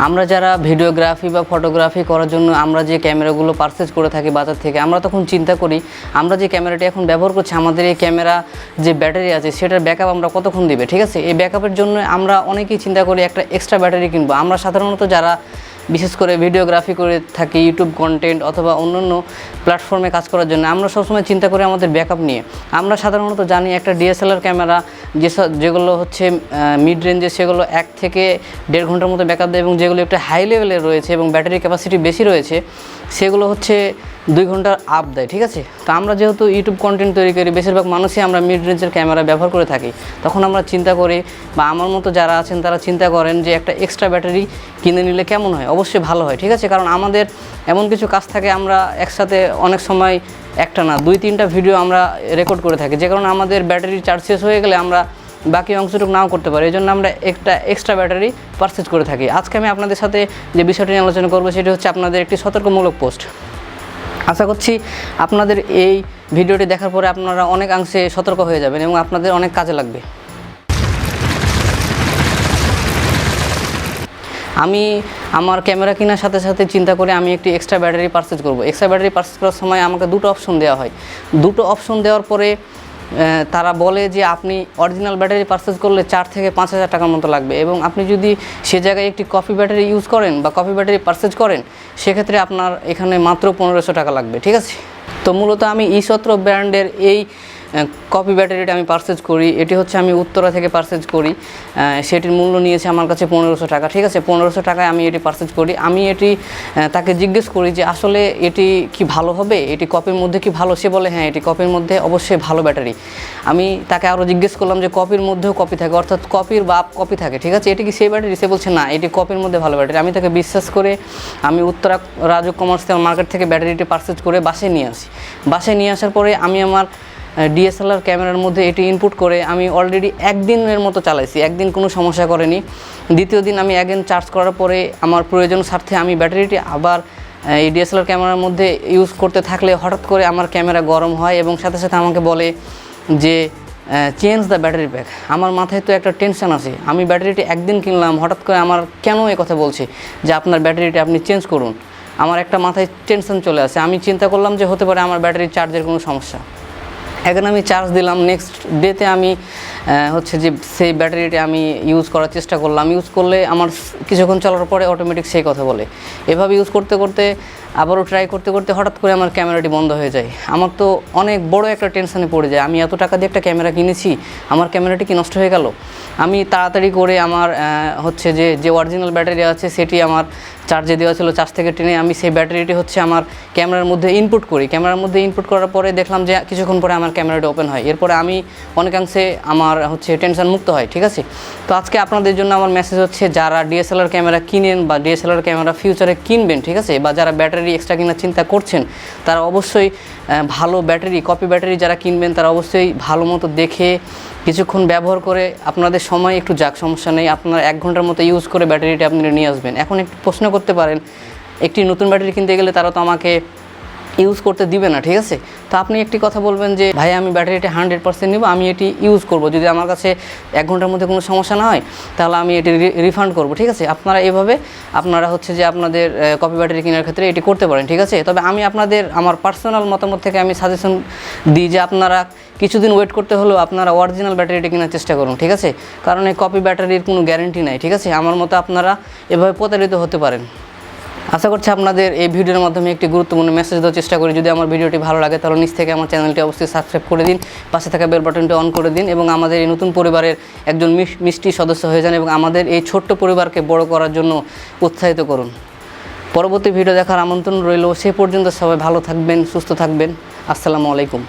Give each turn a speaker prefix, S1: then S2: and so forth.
S1: আমরা যারা ভিডিওগ্রাফি বা ফটোগ্রাফি করার জন্য আমরা যে ক্যামেরাগুলো পারচেজ করে থাকি বাজার থেকে, আমরা তখন চিন্তা করি আমরা যে ক্যামেরাটি এখন ব্যবহার করছি, আমাদের এই ক্যামেরা যে ব্যাটারি আছে সেটার ব্যাকআপ আমরা কতক্ষণ দিবে, ঠিক আছে। এই ব্যাকআপের জন্য আমরা অনেকেই চিন্তা করি একটা এক্সট্রা ব্যাটারি কিনবো। আমরা সাধারণত যারা বিশেষ করে ভিডিওগ্রাফি করে থাকি, ইউটিউব কন্টেন্ট অথবা অন্যান্য প্ল্যাটফর্মে কাজ করার জন্য, আমরা সবসময় চিন্তা করি আমাদের ব্যাকআপ নিয়ে। আমরা সাধারণত জানি একটা DSLR ক্যামেরা যেগুলো হচ্ছে মিড রেঞ্জে, সেগুলো 1 থেকে 1.5 ঘন্টার মতো ব্যাকআপ দেয়, এবং যেগুলো একটা হাই লেভেলের রয়েছে এবং ব্যাটারি ক্যাপাসিটি বেশি রয়েছে সেগুলো হচ্ছে 2 ঘন্টার আপ দেয়, ঠিক আছে। তো আমরা যেহেতু ইউটিউব কন্টেন্ট তৈরি করি, বেশিরভাগ মানুষই আমরা মিড রেঞ্জের ক্যামেরা ব্যবহার করে থাকি। তখন আমরা চিন্তা করি, বা আমার মতো যারা আছেন তারা চিন্তা করেন যে একটা এক্সট্রা ব্যাটারি কিনে নিলে কেমন হয়। অবশ্যই ভালো হয়, ঠিক আছে। কারণ আমাদের এমন কিছু কাজ থাকে, আমরা একসাথে অনেক সময় একটা না 2-3টা ভিডিও আমরা রেকর্ড করে থাকি, যে কারণে আমাদের ব্যাটারির চার্জ শেষ হয়ে গেলে আমরা বাকি অংশটুকু নাও করতে পারি। এই জন্য আমরা একটা এক্সট্রা ব্যাটারি পারচেজ করে থাকি। আজকে আমি আপনাদের সাথে যে বিষয়টি নিয়ে আলোচনা করবো সেটি হচ্ছে আপনাদের একটি সতর্কমূলক পোস্ট। আশা করছি আপনাদের এই ভিডিওটি দেখার পরে আপনারা অনেকাংশে সতর্ক হয়ে যাবেন এবং আপনাদের অনেক কাজে লাগবে। আমি আমার ক্যামেরা কেনার সাথে সাথে চিন্তা করে আমি একটি এক্সট্রা ব্যাটারি পারচেজ করব। এক্সট্রা ব্যাটারি পারচেজ করার সময় আমাকে 2টো অপশন দেওয়া হয়। 2টো অপশন দেওয়ার পরে তারা বলে যে আপনি অরিজিনাল ব্যাটারি পারচেজ করলে 4 থেকে 5,000 টাকার মতো লাগবে, এবং আপনি যদি সে জায়গায় একটি কপি ব্যাটারি ইউজ করেন বা কপি ব্যাটারি পারচেজ করেন, সেক্ষেত্রে আপনার এখানে মাত্র 1500 টাকা লাগবে, ঠিক আছে। তো মূলত আমি Dslr ব্র্যান্ডের এই কপি ব্যাটারিটা আমি পারচেজ করি। এটি হচ্ছে আমি উত্তরা থেকে পারচেজ করি। সেটির মূল্য নিয়েছে আমার কাছে 1500 টাকা, ঠিক আছে। 1500 টাকায় আমি এটি পারচেজ করি। আমি এটি তাকে জিজ্ঞেস করি যে আসলে এটি কি ভালো হবে, এটি কপির মধ্যে কি ভালো। সে বলে হ্যাঁ, এটি কপির মধ্যে অবশ্যই ভালো ব্যাটারি। আমি তাকে আরও জিজ্ঞেস করলাম যে কপির মধ্যেও কপি থাকে, অর্থাৎ কপির বাপ কপি থাকে, ঠিক আছে, এটি কি সেই ব্যাটারি। সে বলছে না, এটি কপির মধ্যে ভালো ব্যাটারি। আমি তাকে বিশ্বাস করে আমি উত্তরা রাজু কমার্শিয়াল মার্কেট থেকে ব্যাটারিটি পারচেজ করে বাসায় নিয়ে আসি। বাসায় নিয়ে আসার পরে আমি আমার DSLR ক্যামেরার মধ্যে এটি ইনপুট করে আমি অলরেডি 1 দিনের মতো চালাইছি। 1 দিন কোনো সমস্যা করেনি। দ্বিতীয় দিন আমি অ্যাগেন চার্জ করার পরে আমার প্রয়োজন স্বার্থে আমি ব্যাটারিটি আবার এই DSLR ক্যামেরার মধ্যে ইউজ করতে থাকলে হঠাৎ করে আমার ক্যামেরা গরম হয় এবং সাথে সাথে আমাকে বলে যে চেঞ্জ দ্য ব্যাটারি প্যাক। আমার মাথায় তো একটা টেনশন আছে, আমি ব্যাটারিটি 1 দিন কিনলাম, হঠাৎ করে আমার কেন এই কথা বলছে যে আপনার ব্যাটারিটি আপনি চেঞ্জ করুন। আমার একটা মাথায় টেনশন চলে আসে। আমি চিন্তা করলাম যে হতে পারে আমার ব্যাটারির চার্জের কোনো সমস্যা। এখন আমি চার্জ দিলাম, নেক্সট ডেতে আমি হচ্ছে যে সেই ব্যাটারিটি আমি ইউজ করার চেষ্টা করলাম। ইউজ করলে আমার কিছুক্ষণ চলার পরে অটোমেটিক সেই কথা বলে। এভাবে ইউজ করতে করতে আবারও ট্রাই করতে করতে হঠাৎ করে আমার ক্যামেরাটি বন্ধ হয়ে যায়। আমার তো অনেক বড় একটা টেনশনে পড়ে যায়। আমি এত টাকা দিয়ে একটা ক্যামেরা কিনেছি, আমার ক্যামেরাটি কি নষ্ট হয়ে গেল। আমি তাড়াতাড়ি করে আমার হচ্ছে যে অরিজিনাল ব্যাটারি আছে সেটি আমার চার্জে দেওয়া ছিল, চার্জ থেকে টেনে আমি সেই ব্যাটারিটি হচ্ছে আমার ক্যামেরার মধ্যে ইনপুট করি। ক্যামেরার মধ্যে ইনপুট করার পরে দেখলাম যে কিছুক্ষণ পরে আমার ক্যামেরাটি ওপেন হয়। এরপরে আমি অনেকাংশে আমার হচ্ছে টেনশন মুক্ত হয়, ঠিক আছে। তো আজকে আপনাদের জন্য আমার মেসেজ হচ্ছে, যারা DSLR ক্যামেরা কিনেন বা DSLR ক্যামেরা ফিউচারে কিনবেন, ঠিক আছে, বা যারা ব্যাটারি এক্সট্রা কেনার চিন্তা করছেন, তারা অবশ্যই ভালো ব্যাটারি, কপি ব্যাটারি যারা কিনবেন তারা অবশ্যই ভালো মতো দেখে কিছুক্ষণ ব্যবহার করে, আপনাদের সময় একটু যাক, সমস্যা নেই, আপনার 1 ঘন্টার মতো ইউজ করে ব্যাটারিটি আপনি নিয়ে আসবেন। এখন একটু প্রশ্ন করতে পারেন, একটি নতুন ব্যাটারি কিনতে গেলে তারা তো আমাকে ইউজ করতে দিবে না, ঠিক আছে। তো আপনি একটি কথা বলবেন যে ভাই আমি ব্যাটারিটা 100% নেব, আমি এটি ইউজ করব, যদি আমার কাছে 1 ঘন্টার মধ্যে কোনো সমস্যা না হয় তাহলে আমি এটি রিফান্ড করব, ঠিক আছে। আপনারা এভাবে আপনারা হচ্ছে যে আপনাদের কপি ব্যাটারি কেনার ক্ষেত্রে এটি করতে পারেন, ঠিক আছে। তবে আমি আপনাদের আমার পার্সোনাল মতামত থেকে আমি সাজেশন দিই যে আপনারা কিছুদিন ওয়েট করতে হলেও আপনারা অরিজিনাল ব্যাটারিটি কেনার চেষ্টা করুন, ঠিক আছে। কারণ এই কপি ব্যাটারির কোনো গ্যারেন্টি নাই, ঠিক আছে। আমার মতো আপনারা এভাবে প্রতারিত হতে পারেন। আশা করছি আপনাদের এই ভিডিওর মাধ্যমে একটি গুরুত্বপূর্ণ মেসেজ দেওয়ার চেষ্টা করি। যদি আমার ভিডিওটি ভালো লাগে তাহলে নিচ থেকে আমার চ্যানেলটি অবশ্যই সাবস্ক্রাইব করে দিন, পাশে থাকা বেল বাটনটি অন করে দিন এবং আমাদের এই নতুন পরিবারের একজন মিষ্টি সদস্য হয়ে যান এবং আমাদের এই ছোট্ট পরিবারকে বড় করার জন্য উৎসাহিত করুন। পরবর্তী ভিডিও দেখার আমন্ত্রণ রইল। সে পর্যন্ত সবাই ভালো থাকবেন, সুস্থ থাকবেন। আসসালামু আলাইকুম।